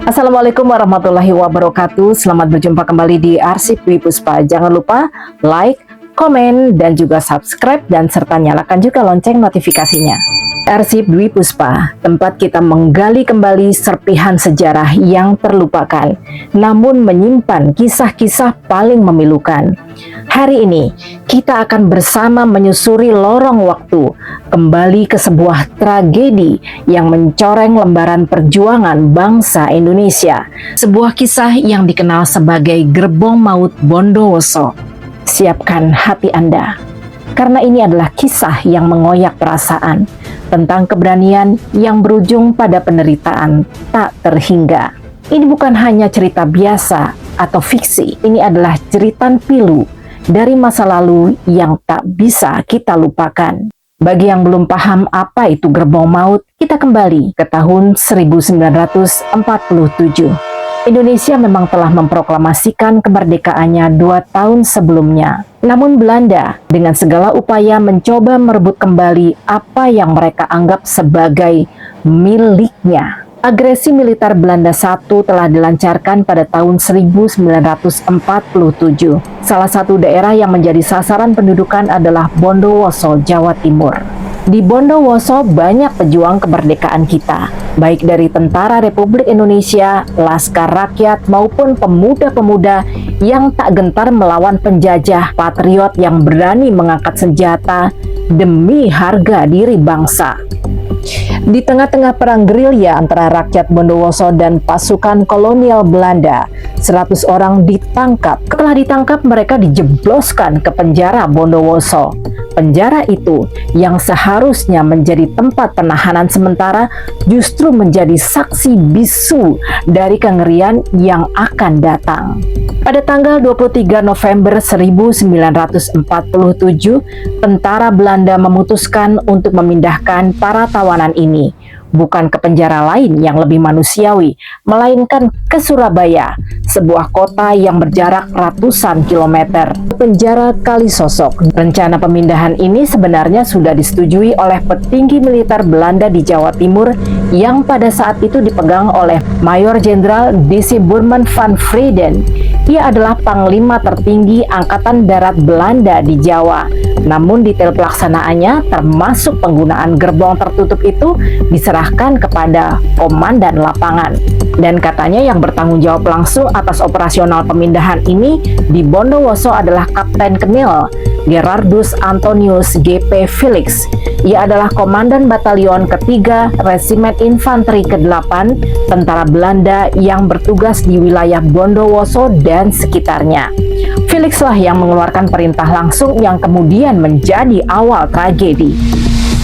Assalamualaikum warahmatullahi wabarakatuh. Selamat berjumpa kembali di Arsip Dwi Puspa. Jangan lupa like, komen, dan juga subscribe dan serta nyalakan juga lonceng notifikasinya. Arsip Dwi Puspa, tempat kita menggali kembali serpihan sejarah yang terlupakan, namun menyimpan kisah-kisah paling memilukan. Hari ini, kita akan bersama menyusuri lorong waktu, kembali ke sebuah tragedi yang mencoreng lembaran perjuangan bangsa Indonesia. Sebuah kisah yang dikenal sebagai Gerbong Maut Bondowoso. Siapkan hati Anda, karena ini adalah kisah yang mengoyak perasaan, tentang keberanian yang berujung pada penderitaan tak terhingga. Ini bukan hanya cerita biasa atau fiksi, ini adalah jeritan pilu dari masa lalu yang tak bisa kita lupakan. Bagi yang belum paham apa itu Gerbong Maut, kita kembali ke tahun 1947. Indonesia memang telah memproklamasikan kemerdekaannya 2 tahun sebelumnya. Namun Belanda dengan segala upaya mencoba merebut kembali apa yang mereka anggap sebagai miliknya. Agresi militer Belanda I telah dilancarkan pada tahun 1947. Salah satu daerah yang menjadi sasaran pendudukan adalah Bondowoso, Jawa Timur. Di Bondowoso banyak pejuang kemerdekaan kita, baik dari Tentara Republik Indonesia, Laskar Rakyat, maupun pemuda-pemuda yang tak gentar melawan penjajah, patriot yang berani mengangkat senjata demi harga diri bangsa. Di tengah-tengah perang gerilya antara rakyat Bondowoso dan pasukan kolonial Belanda, 100 orang ditangkap. Setelah ditangkap, mereka dijebloskan ke penjara Bondowoso. Penjara itu yang seharusnya menjadi tempat penahanan sementara justru menjadi saksi bisu dari kengerian yang akan datang. Pada tanggal 23 November 1947, tentara Belanda memutuskan untuk memindahkan para tawanan ini bukan ke penjara lain yang lebih manusiawi, melainkan ke Surabaya, sebuah kota yang berjarak ratusan kilometer. Penjara Kalisosok. Rencana pemindahan ini sebenarnya sudah disetujui oleh petinggi militer Belanda di Jawa Timur yang pada saat itu dipegang oleh Mayor Jenderal Desi Burman van Vreden. Ia adalah panglima tertinggi Angkatan Darat Belanda di Jawa. Namun detail pelaksanaannya termasuk penggunaan gerbong tertutup itu diserahkan kepada komandan lapangan. Dan katanya yang bertanggung jawab langsung atas operasional pemindahan ini di Bondowoso adalah Kapten Kenil Gerardus Antonius G.P. Felix. Ia adalah Komandan Batalion Ketiga Resimen Infanteri ke-8 Tentara Belanda yang bertugas di wilayah Bondowoso dan sekitarnya. Felix lah yang mengeluarkan perintah langsung yang kemudian menjadi awal tragedi.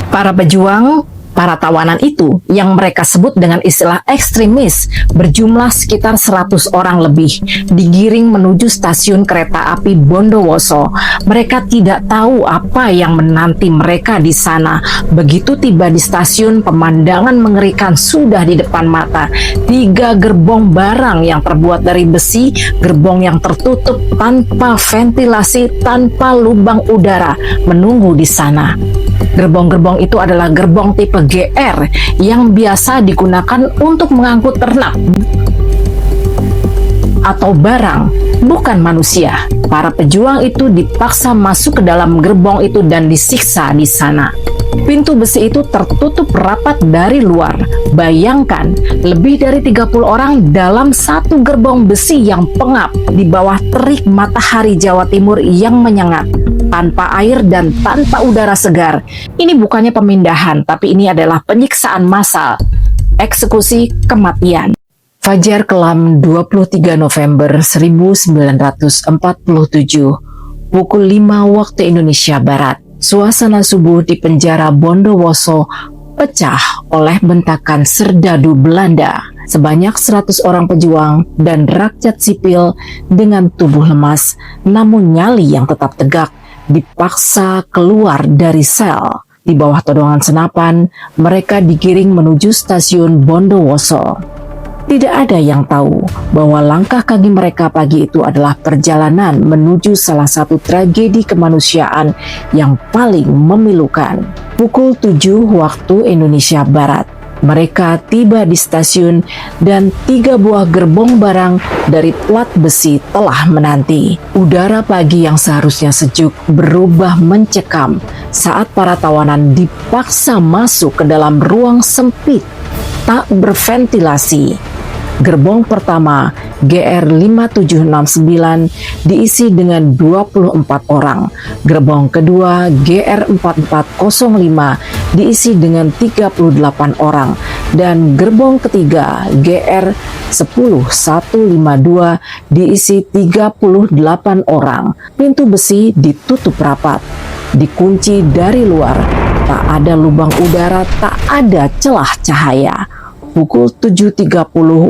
Para pejuang, para tawanan itu yang mereka sebut dengan istilah ekstremis berjumlah sekitar 100 orang lebih digiring menuju stasiun kereta api Bondowoso. Mereka tidak tahu apa yang menanti mereka di sana. Begitu tiba di stasiun, pemandangan mengerikan sudah di depan mata. 3 gerbong barang yang terbuat dari besi, gerbong yang tertutup tanpa ventilasi, tanpa lubang udara menunggu di sana. Gerbong-gerbong itu adalah gerbong tipe GR yang biasa digunakan untuk mengangkut ternak atau barang, bukan manusia. Para pejuang itu dipaksa masuk ke dalam gerbong itu dan disiksa di sana. Pintu besi itu tertutup rapat dari luar. Bayangkan, lebih dari 30 orang dalam satu gerbong besi yang pengap di bawah terik matahari Jawa Timur yang menyengat, tanpa air dan tanpa udara segar. Ini bukannya pemindahan, tapi ini adalah penyiksaan massal, eksekusi kematian. Fajar kelam 23 November 1947, pukul 5 waktu Indonesia Barat. Suasana subuh di penjara Bondowoso pecah oleh bentakan serdadu Belanda. Sebanyak 100 orang pejuang dan rakyat sipil dengan tubuh lemas namun nyali yang tetap tegak dipaksa keluar dari sel. Di bawah todongan senapan, mereka digiring menuju stasiun Bondowoso. Tidak ada yang tahu bahwa langkah kaki mereka pagi itu adalah perjalanan menuju salah satu tragedi kemanusiaan yang paling memilukan. Pukul 7 waktu Indonesia Barat, Mereka tiba di stasiun dan 3 buah gerbong barang dari plat besi telah menanti. Udara pagi yang seharusnya sejuk berubah mencekam saat para tawanan dipaksa masuk ke dalam ruang sempit tak berventilasi. Gerbong pertama GR5769 diisi dengan 24 orang. Gerbong kedua GR4405 diisi dengan 38 orang. Dan gerbong ketiga GR10152 diisi 38 orang. Pintu besi ditutup rapat, dikunci dari luar. Tak ada lubang udara, tak ada celah cahaya. Pukul 7.30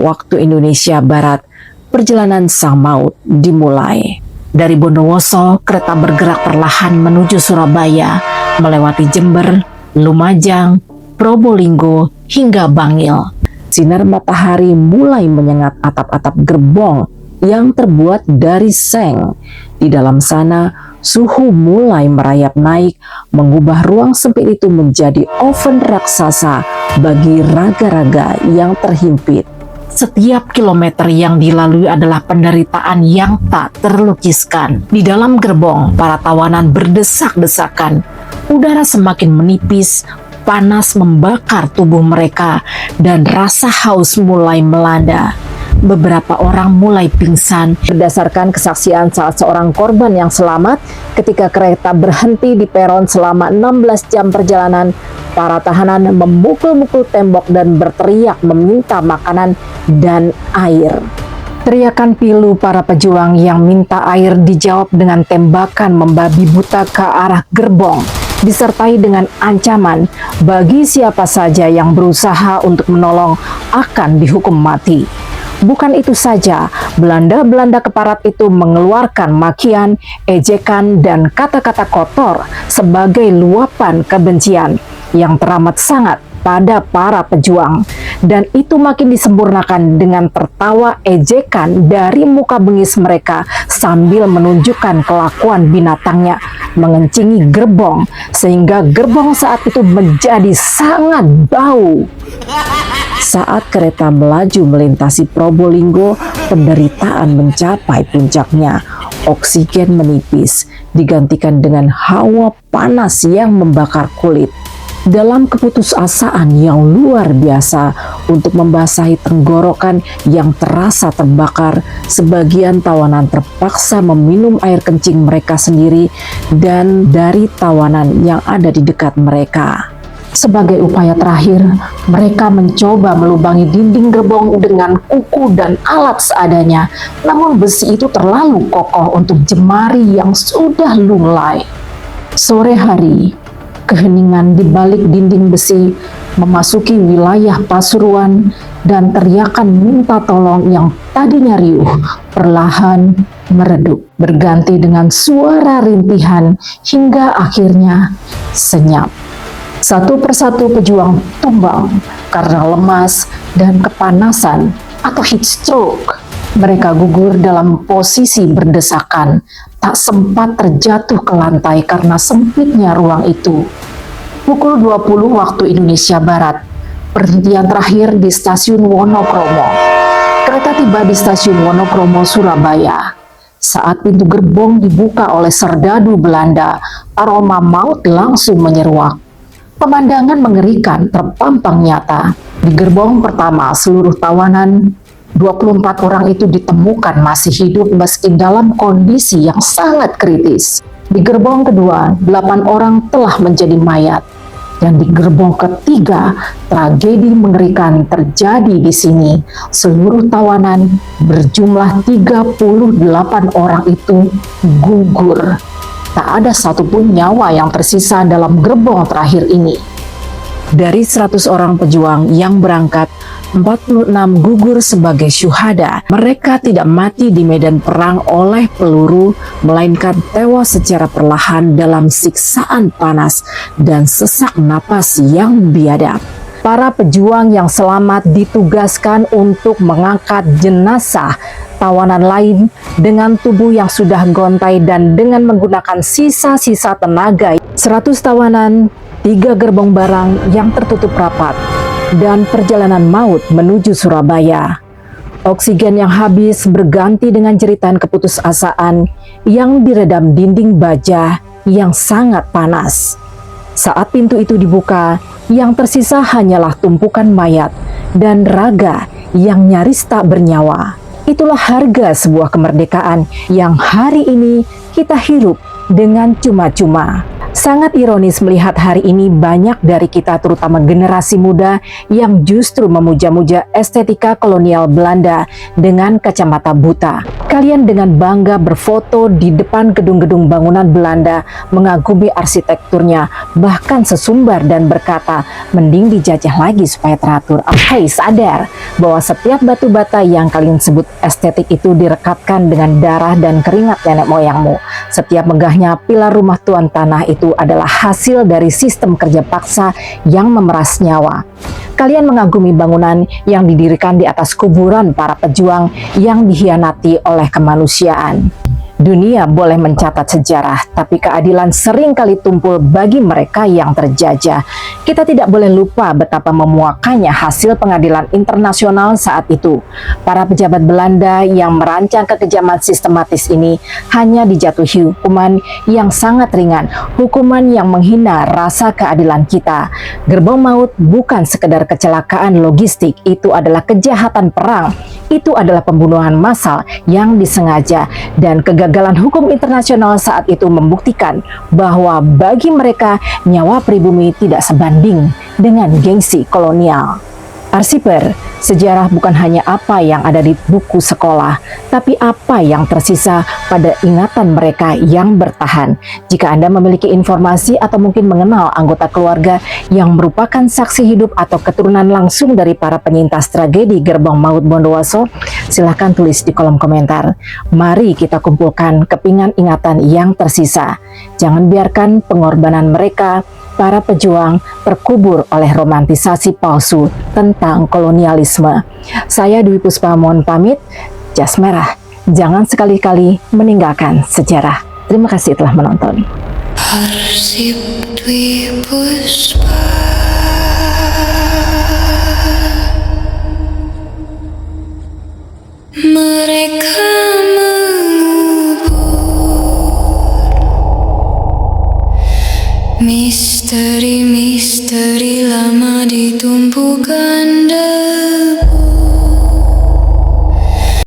waktu Indonesia Barat, perjalanan sang maut dimulai. Dari Bondowoso, kereta bergerak perlahan menuju Surabaya, melewati Jember, Lumajang, Probolinggo, hingga Bangil. Sinar matahari mulai menyengat atap-atap gerbong yang terbuat dari seng. Di dalam sana, suhu mulai merayap naik, mengubah ruang sempit itu menjadi oven raksasa bagi raga-raga yang terhimpit. Setiap kilometer yang dilalui adalah penderitaan yang tak terlukiskan. Di dalam gerbong, para tawanan berdesak-desakan. Udara semakin menipis, panas membakar tubuh mereka, dan rasa haus mulai melanda. Beberapa orang mulai pingsan. Berdasarkan kesaksian salah seorang korban yang selamat, ketika kereta berhenti di peron selama 16 jam perjalanan, para tahanan memukul-mukul tembok dan berteriak meminta makanan dan air. Teriakan pilu para pejuang yang minta air dijawab dengan tembakan membabi buta ke arah gerbong, disertai dengan ancaman bagi siapa saja yang berusaha untuk menolong akan dihukum mati. Bukan itu saja, Belanda-Belanda keparat itu mengeluarkan makian, ejekan, dan kata-kata kotor sebagai luapan kebencian yang teramat sangat pada para pejuang. Dan itu makin disempurnakan dengan tertawa ejekan dari muka bengis mereka sambil menunjukkan kelakuan binatangnya mengencingi gerbong, sehingga gerbong saat itu menjadi sangat bau. Saat kereta melaju melintasi Probolinggo, penderitaan mencapai puncaknya. Oksigen menipis, digantikan dengan hawa panas yang membakar kulit. Dalam keputusasaan yang luar biasa untuk membasahi tenggorokan yang terasa terbakar, sebagian tawanan terpaksa meminum air kencing mereka sendiri dan dari tawanan yang ada di dekat mereka. Sebagai upaya terakhir, mereka mencoba melubangi dinding gerbong dengan kuku dan alat seadanya, namun besi itu terlalu kokoh untuk jemari yang sudah lunglai. Sore hari, keheningan di balik dinding besi memasuki wilayah Pasuruan, dan teriakan minta tolong yang tadinya riuh perlahan meredup, berganti dengan suara rintihan hingga akhirnya senyap. Satu persatu pejuang tumbang karena lemas dan kepanasan atau heat stroke. Mereka gugur dalam posisi berdesakan, tak sempat terjatuh ke lantai karena sempitnya ruang itu. Pukul 20 waktu Indonesia Barat, perhentian terakhir di stasiun Wonokromo. Kereta tiba di stasiun Wonokromo, Surabaya. Saat pintu gerbong dibuka oleh serdadu Belanda, aroma maut langsung menyeruak. Pemandangan mengerikan terpampang nyata. Di gerbong pertama, seluruh tawanan 24 orang itu ditemukan masih hidup meski dalam kondisi yang sangat kritis. Di gerbong kedua, 8 orang telah menjadi mayat. Dan di gerbong ketiga, tragedi mengerikan terjadi di sini. Seluruh tawanan berjumlah 38 orang itu gugur. Tak ada satupun nyawa yang tersisa dalam gerbong terakhir ini. Dari 100 orang pejuang yang berangkat, 46 gugur sebagai syuhada. Mereka tidak mati di medan perang oleh peluru, melainkan tewas secara perlahan dalam siksaan panas dan sesak napas yang biadab. Para pejuang yang selamat ditugaskan untuk mengangkat jenazah tawanan lain dengan tubuh yang sudah gontai dan dengan menggunakan sisa-sisa tenaga. 100 tawanan, 3 gerbong barang yang tertutup rapat, dan perjalanan maut menuju Surabaya. Oksigen yang habis berganti dengan jeritan keputusasaan yang diredam dinding baja yang sangat panas. Saat pintu itu dibuka, yang tersisa hanyalah tumpukan mayat dan raga yang nyaris tak bernyawa. Itulah harga sebuah kemerdekaan yang hari ini kita hirup dengan cuma-cuma. Sangat ironis melihat hari ini banyak dari kita, terutama generasi muda, yang justru memuja-muja estetika kolonial Belanda dengan kacamata buta. Kalian dengan bangga berfoto di depan gedung-gedung bangunan Belanda, mengagumi arsitekturnya, bahkan sesumbar dan berkata, mending dijajah lagi supaya teratur. Hei, sadar bahwa setiap batu bata yang kalian sebut estetik itu direkatkan dengan darah dan keringat nenek moyangmu. Setiap megahnya pilar rumah tuan tanah itu adalah hasil dari sistem kerja paksa yang memeras nyawa. Kalian mengagumi bangunan yang didirikan di atas kuburan para pejuang yang dikhianati oleh kemanusiaan. Dunia boleh mencatat sejarah, tapi keadilan sering kali tumpul bagi mereka yang terjajah. Kita tidak boleh lupa betapa memuakannya hasil pengadilan internasional saat itu. Para pejabat Belanda yang merancang kekejaman sistematis ini hanya dijatuhi hukuman yang sangat ringan, hukuman yang menghina rasa keadilan kita. Gerbong maut bukan sekedar kecelakaan logistik, itu adalah kejahatan perang. Itu adalah pembunuhan massal yang disengaja, dan kegagalan hukum internasional saat itu membuktikan bahwa bagi mereka nyawa pribumi tidak sebanding dengan gengsi kolonial. Arsiper, sejarah bukan hanya apa yang ada di buku sekolah, tapi apa yang tersisa pada ingatan mereka yang bertahan. Jika Anda memiliki informasi atau mungkin mengenal anggota keluarga yang merupakan saksi hidup atau keturunan langsung dari para penyintas tragedi Gerbong Maut Bondowoso, silahkan tulis di kolom komentar. Mari kita kumpulkan kepingan ingatan yang tersisa. Jangan biarkan pengorbanan mereka, para pejuang, terkubur oleh romantisasi palsu tentang kolonialisme. Saya Dwi Puspa mohon pamit, jas merah, jangan sekali-kali meninggalkan sejarah. Terima kasih telah menonton. Arsip Dwi Puspa. Mereka misteri-misteri lama ditumpukan debu.